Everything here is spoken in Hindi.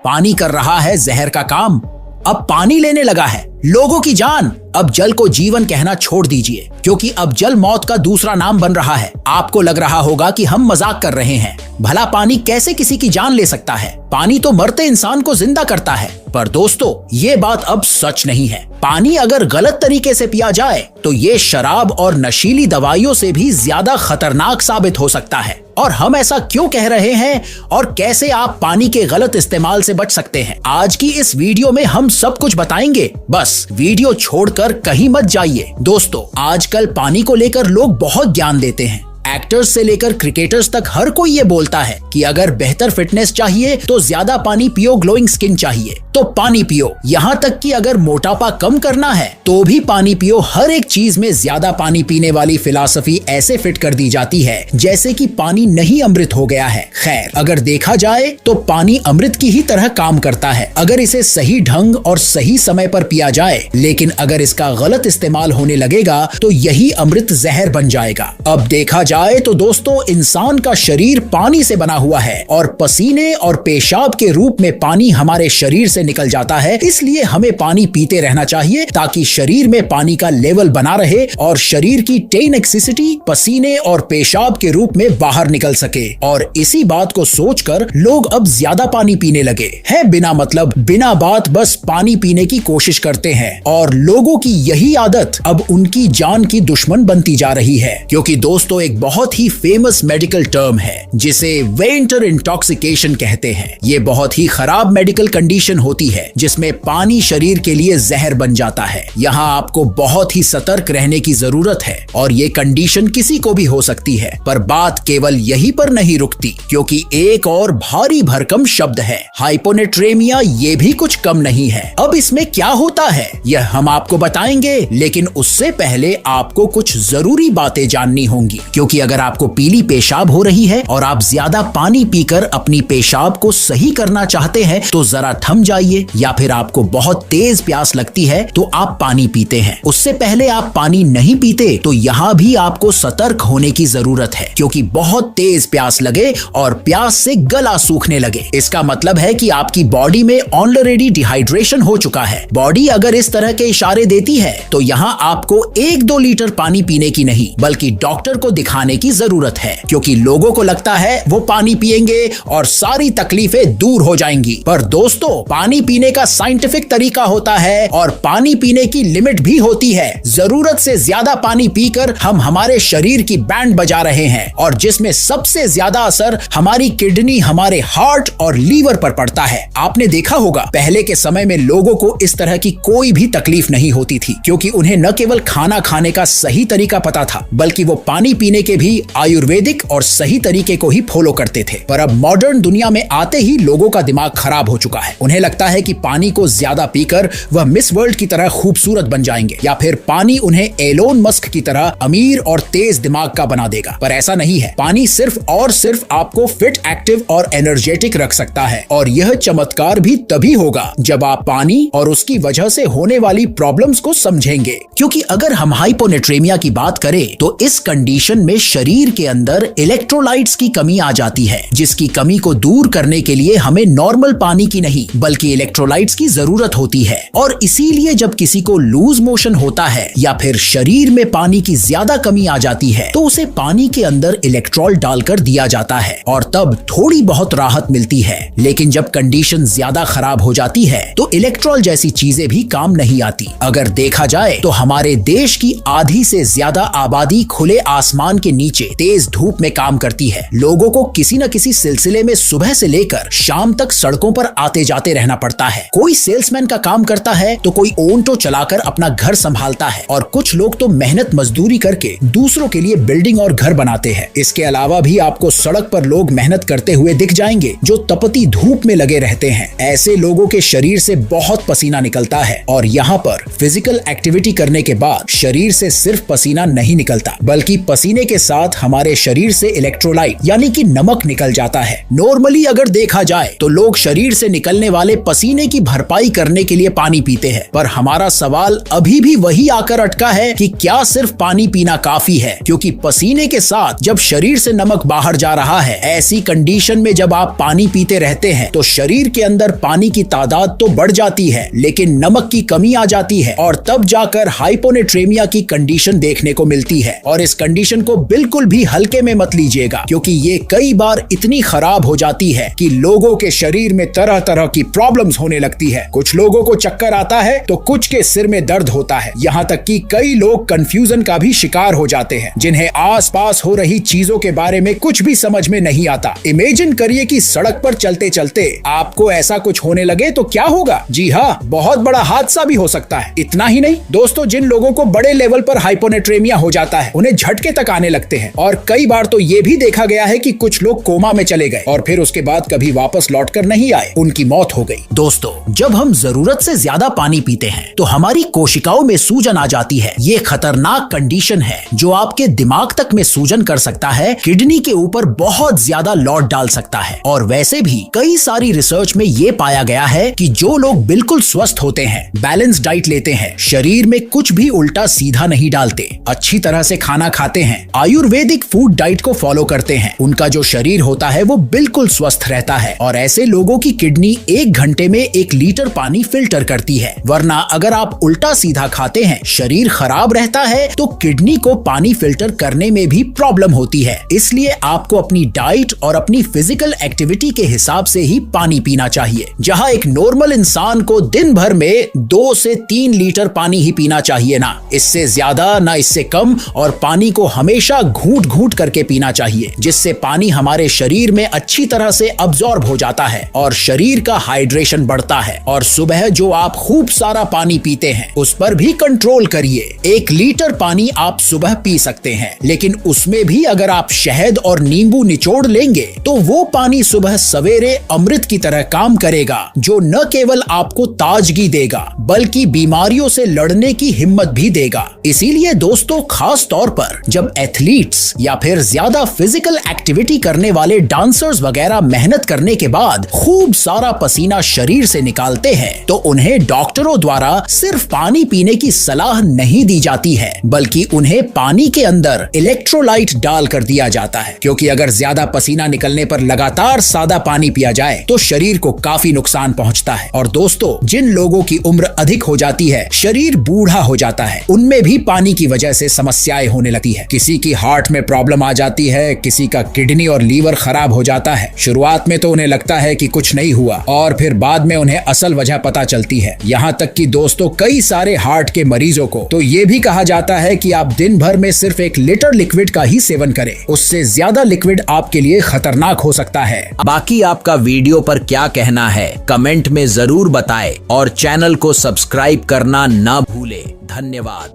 पानी कर रहा है जहर का काम। अब पानी लेने लगा है लोगों की जान। अब जल को जीवन कहना छोड़ दीजिए, क्योंकि अब जल मौत का दूसरा नाम बन रहा है। आपको लग रहा होगा कि हम मजाक कर रहे हैं। भला पानी कैसे किसी की जान ले सकता है? पानी तो मरते इंसान को जिंदा करता है। पर दोस्तों, ये बात अब सच नहीं है। पानी अगर गलत तरीके से पिया जाए तो ये शराब और नशीली दवाइयों से भी ज्यादा खतरनाक साबित हो सकता है। और हम ऐसा क्यों कह रहे हैं और कैसे आप पानी के गलत इस्तेमाल से बच सकते हैं, आज की इस वीडियो में हम सब कुछ बताएंगे। बस वीडियो छोड़कर कहीं मत जाइए। दोस्तों, आजकल पानी को लेकर लोग बहुत ज्ञान देते हैं। एक्टर्स से लेकर क्रिकेटर्स तक हर कोई ये बोलता है कि अगर बेहतर फिटनेस चाहिए तो ज्यादा पानी पियो, ग्लोइंग स्किन चाहिए तो पानी पियो। यहाँ तक कि अगर मोटापा कम करना है तो भी पानी पियो। हर एक चीज में ज्यादा पानी पीने वाली फिलॉसफी ऐसे फिट कर दी जाती है जैसे कि पानी नहीं अमृत हो गया है। खैर, अगर देखा जाए तो पानी अमृत की ही तरह काम करता है अगर इसे सही ढंग और सही समय पर पिया जाए। लेकिन अगर इसका गलत इस्तेमाल होने लगेगा तो यही अमृत जहर बन जाएगा। अब देखा जाए तो दोस्तों, इंसान का शरीर पानी से बना हुआ है और पसीने और पेशाब के रूप में पानी हमारे शरीर से निकल जाता है। इसलिए हमें पानी पीते रहना चाहिए ताकि शरीर में पानी का लेवल बना रहे और शरीर की टेनेक्सिसिटी पसीने और पेशाब के रूप में बाहर निकल सके। और इसी बात को सोचकर लोग अब ज्यादा पानी पीने लगे हैं। बिना मतलब, बिना बात बस पानी पीने की कोशिश करते हैं और लोगों की यही आदत अब उनकी जान की दुश्मन बनती जा रही है। क्योंकि दोस्तों, एक बहुत ही फेमस मेडिकल टर्म है जिसे वेंटर इंटॉक्सिकेशन कहते हैं। ये बहुत ही खराब मेडिकल कंडीशन होती है जिसमें पानी शरीर के लिए जहर बन जाता है। यहाँ आपको बहुत ही सतर्क रहने की जरूरत है और ये कंडीशन किसी को भी हो सकती है। पर बात केवल यही पर नहीं रुकती, क्योंकि एक और भारी भरकम शब्द है हाइपोनेट्रेमिया। ये भी कुछ कम नहीं है। अब इसमें क्या होता है यह हम आपको बताएंगे, लेकिन उससे पहले आपको कुछ जरूरी बातें जाननी होंगी। क्योंकि अगर आपको पीली पेशाब हो रही है और आप ज्यादा पानी पीकर अपनी पेशाब को सही करना चाहते हैं तो जरा थम जाइए। या फिर आपको बहुत तेज प्यास लगती है तो आप पानी पीते हैं, उससे पहले आप पानी नहीं पीते, तो यहाँ भी आपको सतर्क होने की जरूरत है। क्योंकि बहुत तेज प्यास लगे और प्यास से गला सूखने लगे, इसका मतलब है कि आपकी बॉडी में ऑलरेडी डिहाइड्रेशन हो चुका है। बॉडी अगर इस तरह के इशारे देती है तो यहाँ आपको 1-2 लीटर पानी पीने की नहीं बल्कि डॉक्टर को दिखाने की जरूरत है। क्योंकि लोगों को लगता है वो पानी पिएंगे और सारी तकलीफें दूर हो जाएंगी। पर दोस्तों, पानी पीने का साइंटिफिक तरीका होता है और पानी पीने की लिमिट भी होती है। जरूरत से ज्यादा पानी पीकर हम हमारे शरीर की बैंड बजा रहे हैं और जिसमें सबसे ज्यादा असर हमारी किडनी, हमारे हार्ट और लीवर पर पड़ता है। आपने देखा होगा पहले के समय में लोगों को इस तरह की कोई भी तकलीफ नहीं होती थी, क्योंकि उन्हें न केवल खाना खाने का सही तरीका पता था बल्कि वो पानी पीने के भी आयुर्वेदिक और सही तरीके को ही फॉलो करते थे। पर अब मॉडर्न दुनिया में आते ही लोगों का दिमाग खराब हो चुका है। उन्हें लगता है कि पानी को ज्यादा पीकर वह मिस वर्ल्ड की तरह खूबसूरत बन जाएंगे, या फिर पानी उन्हें एलोन मस्क की तरह अमीर और तेज दिमाग का बना देगा। पर ऐसा नहीं है। पानी सिर्फ और सिर्फ आपको फिट, एक्टिव और एनर्जेटिक रख सकता है। और यह चमत्कार भी तभी होगा जब आप पानी और उसकी वजह से होने वाली प्रॉब्लम्स को समझेंगे। क्योंकि अगर हम हाइपोनेट्रेमिया की बात करें तो इस कंडीशन में शरीर के अंदर इलेक्ट्रोलाइट्स की कमी आ जाती है, जिसकी कमी को दूर करने के लिए हमें नॉर्मल पानी की नहीं बल्कि इलेक्ट्रोलाइट्स की जरूरत होती है। और इसीलिए जब किसी को लूज मोशन होता है या फिर शरीर में पानी की ज्यादा कमी आ जाती है तो उसे पानी के अंदर इलेक्ट्रॉल डालकर दिया जाता है और तब थोड़ी बहुत राहत मिलती है। लेकिन जब कंडीशन ज्यादा खराब हो जाती है तो इलेक्ट्रॉल जैसी चीजें भी काम नहीं आती। अगर देखा जाए तो हमारे देश की आधी से ज्यादा आबादी खुले आसमान के नीचे तेज धूप में काम करती है। लोगों को किसी न किसी सिलसिले में सुबह से लेकर शाम तक सड़कों पर आते जाते रहना पड़ता है। कोई सेल्समैन का काम करता है तो कोई ऑटो चलाकर अपना घर संभालता है और कुछ लोग तो मेहनत मजदूरी करके दूसरों के लिए बिल्डिंग और घर बनाते हैं। इसके अलावा भी आपको सड़क पर लोग मेहनत करते हुए दिख जाएंगे जो तपती धूप में लगे रहते हैं। ऐसे लोगों के शरीर से बहुत पसीना निकलता है और यहाँ पर फिजिकल एक्टिविटी करने के बाद शरीर से सिर्फ पसीना नहीं निकलता बल्कि पसीने के के साथ हमारे शरीर से इलेक्ट्रोलाइट यानी कि नमक निकल जाता है। नॉर्मली अगर देखा जाए तो लोग शरीर से निकलने वाले पसीने की भरपाई करने के लिए पानी पीते हैं, पर हमारा सवाल अभी भी वही आकर अटका है कि क्या सिर्फ पानी पीना काफी है? क्योंकि पसीने के साथ जब शरीर से नमक बाहर जा रहा है, ऐसी कंडीशन में जब आप पानी पीते रहते हैं तो शरीर के अंदर पानी की तादाद तो बढ़ जाती है, लेकिन नमक की कमी आ जाती है और तब जाकर हाइपोनेट्रेमिया की कंडीशन देखने को मिलती है। और इस कंडीशन को बिल्कुल भी हल्के में मत लीजिएगा, क्योंकि ये कई बार इतनी खराब हो जाती है कि लोगों के शरीर में तरह तरह की प्रॉब्लम्स होने लगती है। कुछ लोगों को चक्कर आता है तो कुछ के सिर में दर्द होता है, यहाँ तक कि कई लोग कंफ्यूजन का भी शिकार हो जाते हैं, जिन्हें आसपास हो रही चीजों के बारे में कुछ भी समझ में नहीं आता। इमेजिन करिए कि सड़क पर चलते चलते आपको ऐसा कुछ होने लगे तो क्या होगा? जी हाँ, बहुत बड़ा हादसा भी हो सकता है। इतना ही नहीं दोस्तों, जिन लोगों को बड़े लेवल पर हाइपोनेट्रेमिया हो जाता है उन्हें झटके तक आने लगते हैं, और कई बार तो ये भी देखा गया है कि कुछ लोग कोमा में चले गए और फिर उसके बाद कभी वापस लौटकर नहीं आए, उनकी मौत हो गई। दोस्तों, जब हम जरूरत से ज्यादा पानी पीते हैं तो हमारी कोशिकाओं में सूजन आ जाती है। ये खतरनाक कंडीशन है जो आपके दिमाग तक में सूजन कर सकता है, किडनी के ऊपर बहुत ज्यादा लोड डाल सकता है। और वैसे भी कई सारी रिसर्च में ये पाया गया है कि जो लोग बिल्कुल स्वस्थ होते हैं, बैलेंस डाइट लेते हैं, शरीर में कुछ भी उल्टा सीधा नहीं डालते, अच्छी तरह से खाना खाते हैं, आयुर्वेदिक फूड डाइट को फॉलो करते हैं, उनका जो शरीर होता है वो बिल्कुल स्वस्थ रहता है। और ऐसे लोगों की किडनी 1 घंटे में 1 लीटर पानी फिल्टर करती है। वरना अगर आप उल्टा सीधा खाते हैं, शरीर खराब रहता है, तो किडनी को पानी फिल्टर करने में भी प्रॉब्लम होती है। इसलिए आपको अपनी डाइट और अपनी फिजिकल एक्टिविटी के हिसाब से ही पानी पीना चाहिए। जहां एक नॉर्मल इंसान को दिन भर में 2 से 3 लीटर पानी ही पीना चाहिए, ना इससे ज्यादा ना इससे कम, और पानी को हमेशा घूंट घूंट करके पीना चाहिए, जिससे पानी हमारे शरीर में अच्छी तरह से अब्सॉर्ब हो जाता है और शरीर का हाइड्रेशन बढ़ता है। और सुबह जो आप खूब सारा पानी पीते हैं उस पर भी कंट्रोल करिए। 1 लीटर पानी आप सुबह पी सकते हैं, लेकिन उसमें भी अगर आप शहद और नींबू निचोड़ लेंगे तो वो पानी सुबह सवेरे अमृत की तरह काम करेगा, जो न केवल आपको ताजगी देगा बल्कि बीमारियों से लड़ने की हिम्मत भी देगा। इसीलिए दोस्तों, खास तौर पर जब एथलीट्स या फिर ज्यादा फिजिकल एक्टिविटी करने वाले डांसर्स वगैरह मेहनत करने के बाद खूब सारा पसीना शरीर से निकालते हैं, तो उन्हें डॉक्टरों द्वारा सिर्फ पानी पीने की सलाह नहीं दी जाती है, बल्कि उन्हें पानी के अंदर इलेक्ट्रोलाइट डाल कर दिया जाता है। क्योंकि अगर ज्यादा पसीना निकलने पर लगातार सादा पानी पिया जाए तो शरीर को काफी नुकसान पहुंचता है। और दोस्तों, जिन लोगों की उम्र अधिक हो जाती है, शरीर बूढ़ा हो जाता है, उनमें भी पानी की वजह से समस्याएं होने लगती है। किसी की हार्ट में प्रॉब्लम आ जाती है, किसी का किडनी और लीवर खराब हो जाता है। शुरुआत में तो उन्हें लगता है कि कुछ नहीं हुआ, और फिर बाद में उन्हें असल वजह पता चलती है। यहाँ तक कि दोस्तों, कई सारे हार्ट के मरीजों को तो ये भी कहा जाता है कि आप दिन भर में सिर्फ 1 लीटर लिक्विड का ही सेवन करें, उससे ज्यादा लिक्विड आपके लिए खतरनाक हो सकता है। बाकी आपका वीडियो पर क्या कहना है कमेंट में जरूर बताएं और चैनल को सब्सक्राइब करना ना भूलें। धन्यवाद।